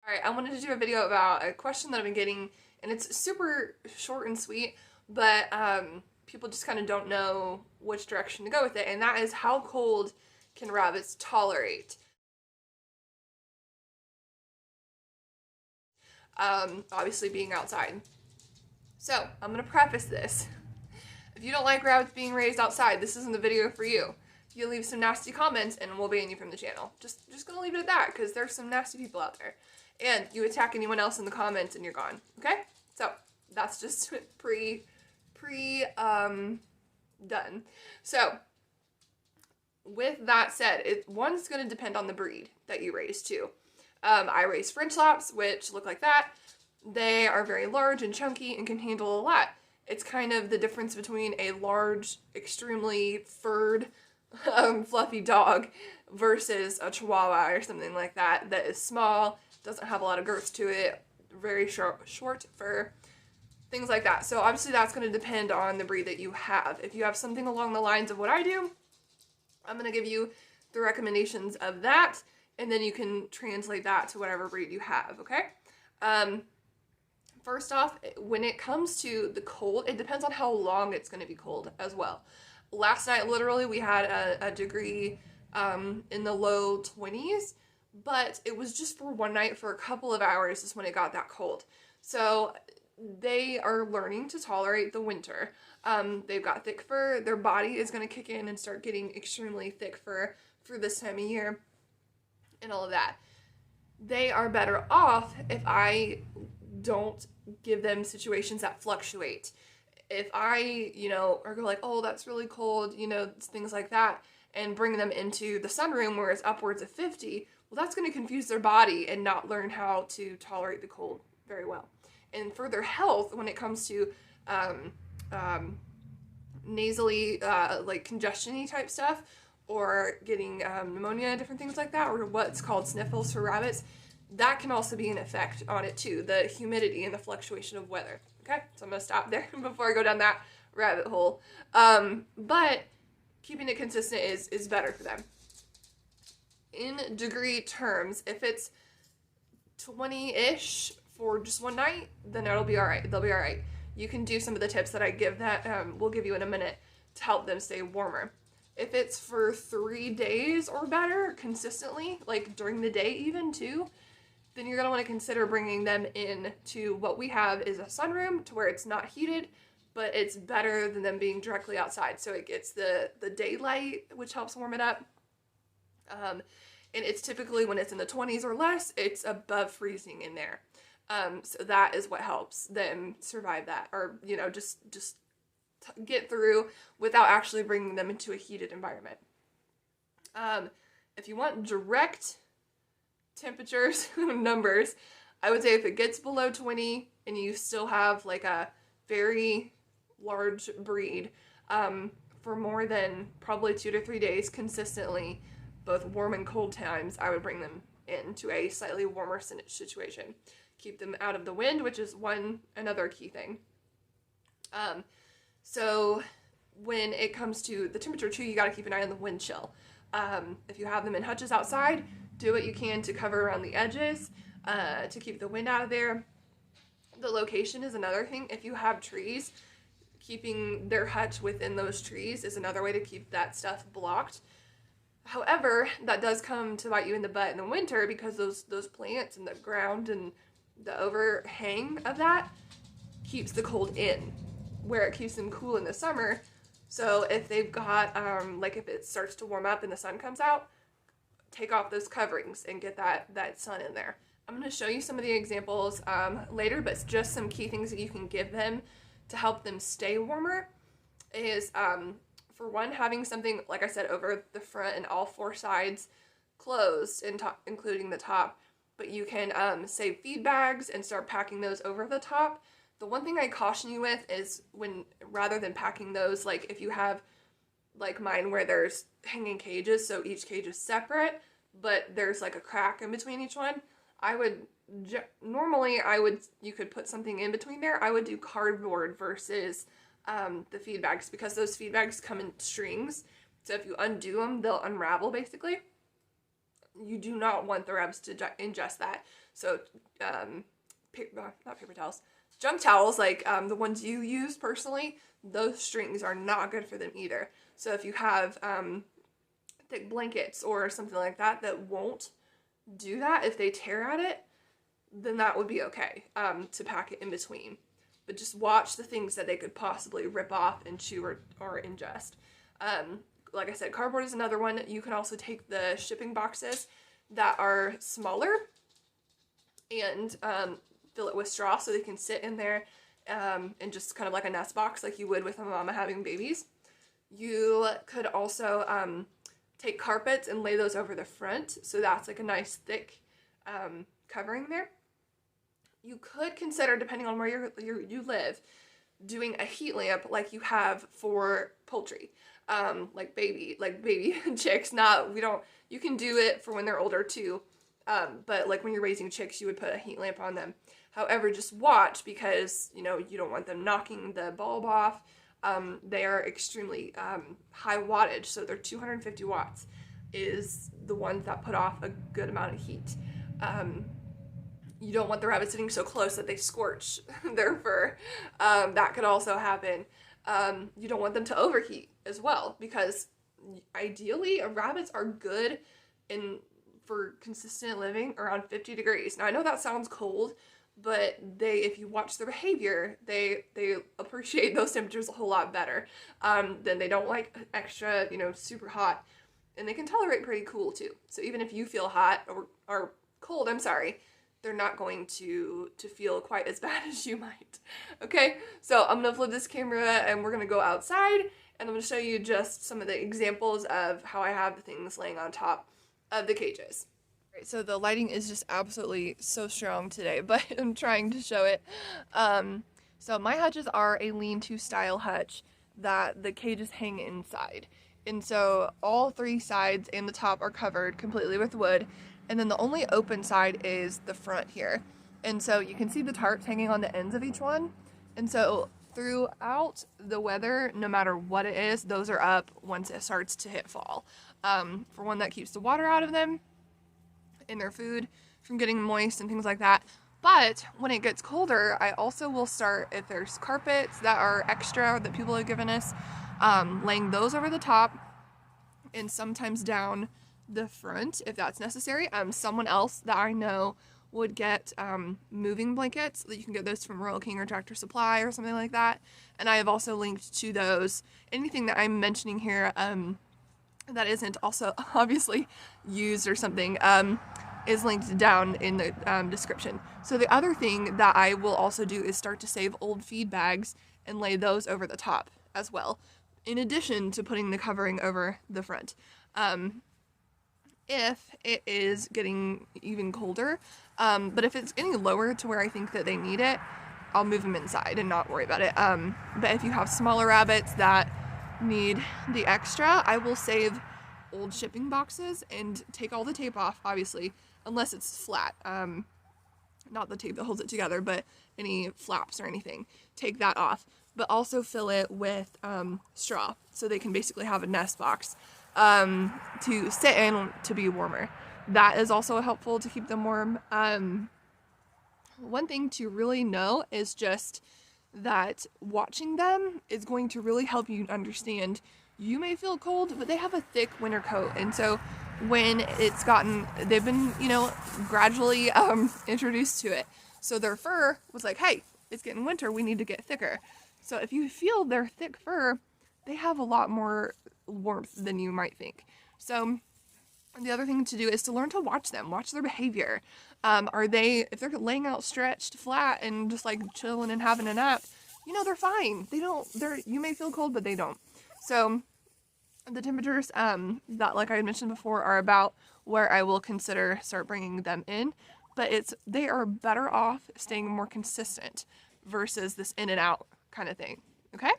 Alright, I wanted to do a video about a question that I've been getting, and it's super short and sweet, but people just kind of don't know which direction to go with it, and that is, how cold can rabbits tolerate? Obviously being outside. So, I'm going to preface this. If you don't like rabbits being raised outside, this isn't the video for you. You leave some nasty comments and we'll ban you from the channel. Just gonna leave it at that, because there's some nasty people out there. And you attack anyone else in the comments and you're gone. Okay? So, that's just done. So, with that said, one's gonna depend on the breed that you raise too. I raise French Laps, which look like that. They are very large and chunky and can handle a lot. It's kind of the difference between a large, extremely furred, fluffy dog versus a Chihuahua or something like that that is small, doesn't have a lot of girth to it, very short fur, things like that. So obviously that's going to depend on the breed that you have. If you have something along the lines of what I do, I'm going to give you the recommendations of that, and then you can translate that to whatever breed you have, okay? First off, when it comes to the cold, it depends on how long it's going to be cold as well. Last night, literally, we had a degree in the low 20s, but it was just for one night for a couple of hours is when it got that cold. So they are learning to tolerate the winter. They've got thick fur. Their body is going to kick in and start getting extremely thick fur for this time of year and all of that. They are better off if I don't give them situations that fluctuate. If I, or go like, oh, that's really cold, things like that, and bring them into the sunroom where it's upwards of 50, well, that's going to confuse their body and not learn how to tolerate the cold very well. And for their health, when it comes to nasally, like congestion-y type stuff, or getting pneumonia, different things like that, or what's called sniffles for rabbits, that can also be an effect on it too, the humidity and the fluctuation of weather. Okay, so I'm going to stop there before I go down that rabbit hole. But keeping it consistent is better for them. In degree terms, if it's 20-ish for just one night, then it'll be alright. They'll be alright. You can do some of the tips that I give that we'll give you in a minute to help them stay warmer. If it's for 3 days or better, consistently, like during the day even too, then you're going to want to consider bringing them in to what we have is a sunroom to where it's not heated, but it's better than them being directly outside. So it gets the daylight, which helps warm it up. And it's typically, when it's in the 20s or less, it's above freezing in there. So that is what helps them survive that, or, just get through without actually bringing them into a heated environment. If you want direct temperatures, numbers, I would say if it gets below 20 and you still have like a very large breed, for more than probably 2 to 3 days consistently, both warm and cold times, I would bring them into a slightly warmer situation. Keep them out of the wind, which is another key thing. So when it comes to the temperature too, you got to keep an eye on the wind chill. If you have them in hutches outside, do what you can to cover around the edges, to keep the wind out of there. The location is another thing. If you have trees, keeping their hutch within those trees is another way to keep that stuff blocked. However, that does come to bite you in the butt in the winter, because those plants and the ground and the overhang of that keeps the cold in, where it keeps them cool in the summer. So if they've got, like if it starts to warm up and the sun comes out, take off those coverings and get that sun in there. I'm going to show you some of the examples later, but it's just some key things that you can give them to help them stay warmer is, for one, having something, like I said, over the front and all 4 sides closed, including the top. But you can save feed bags and start packing those over the top. The one thing I caution you with is rather than packing those, like if you have, like mine, where there's hanging cages, so each cage is separate, but there's like a crack in between each one, you could put something in between there. I would do cardboard versus the feed bags, because those feed bags come in strings. So if you undo them, they'll unravel basically. You do not want the rabbits to ingest that. So, not paper towels, junk towels, like the ones you use personally, those strings are not good for them either. So if you have thick blankets or something like that that won't do that, if they tear at it, then that would be okay to pack it in between. But just watch the things that they could possibly rip off and chew or ingest. Like I said, cardboard is another one. You can also take the shipping boxes that are smaller and fill it with straw so they can sit in there and just kind of like a nest box like you would with a mama having babies. You could also take carpets and lay those over the front, so that's like a nice thick covering there. You could consider, depending on where you live, doing a heat lamp like you have for poultry, like baby chicks. You can do it for when they're older too, but like when you're raising chicks, you would put a heat lamp on them. However, just watch, because you don't want them knocking the bulb off. They are extremely high wattage, so they're 250 watts is the ones that put off a good amount of heat. You don't want the rabbits sitting so close that they scorch their fur. That could also happen. You don't want them to overheat as well, because ideally rabbits are good for consistent living around 50 degrees. Now I know that sounds cold, but if you watch their behavior, they appreciate those temperatures a whole lot better. Then they don't like extra, super hot, and they can tolerate pretty cool too. So even if you feel hot or cold, they're not going to feel quite as bad as you might. Okay, so I'm gonna flip this camera and we're gonna go outside, and I'm gonna show you just some of the examples of how I have the things laying on top of the cages. Right, so the lighting is just absolutely so strong today, but I'm trying to show it. So my hutches are a lean-to style hutch that the cages hang inside. And so all three sides and the top are covered completely with wood. And then the only open side is the front here. And so you can see the tarps hanging on the ends of each one. And so throughout the weather, no matter what it is, those are up once it starts to hit fall. For one, that keeps the water out of them and their food from getting moist and things like that. But when it gets colder, I also will start, if there's carpets that are extra that people have given us, laying those over the top and sometimes down the front if that's necessary. Someone else that I know would get moving blankets. You can get those from Royal King or Tractor Supply or something like that. And I have also linked to those. Anything that I'm mentioning here that isn't also obviously used or something is linked down in the description. So the other thing that I will also do is start to save old feed bags and lay those over the top as well, in addition to putting the covering over the front. If it is getting even colder, but if it's getting lower to where I think that they need it, I'll move them inside and not worry about it. But if you have smaller rabbits that need the extra, I will save old shipping boxes and take all the tape off, obviously, unless it's flat. Not the tape that holds it together, but any flaps or anything. Take that off, but also fill it with straw, so they can basically have a nest box to sit in to be warmer. That is also helpful to keep them warm. One thing to really know is just that watching them is going to really help you understand you may feel cold, but they have a thick winter coat. And so when they've been, gradually introduced to it. So their fur was like, hey, it's getting winter, we need to get thicker. So if you feel their thick fur, they have a lot more warmth than you might think. So the other thing to do is to learn to watch them, watch their behavior. If they're laying out stretched flat and just like chilling and having a nap, they're fine. You may feel cold, but they don't. So the temperatures that, like I mentioned before, are about where I will start bringing them in, but they are better off staying more consistent versus this in and out kind of thing. Okay?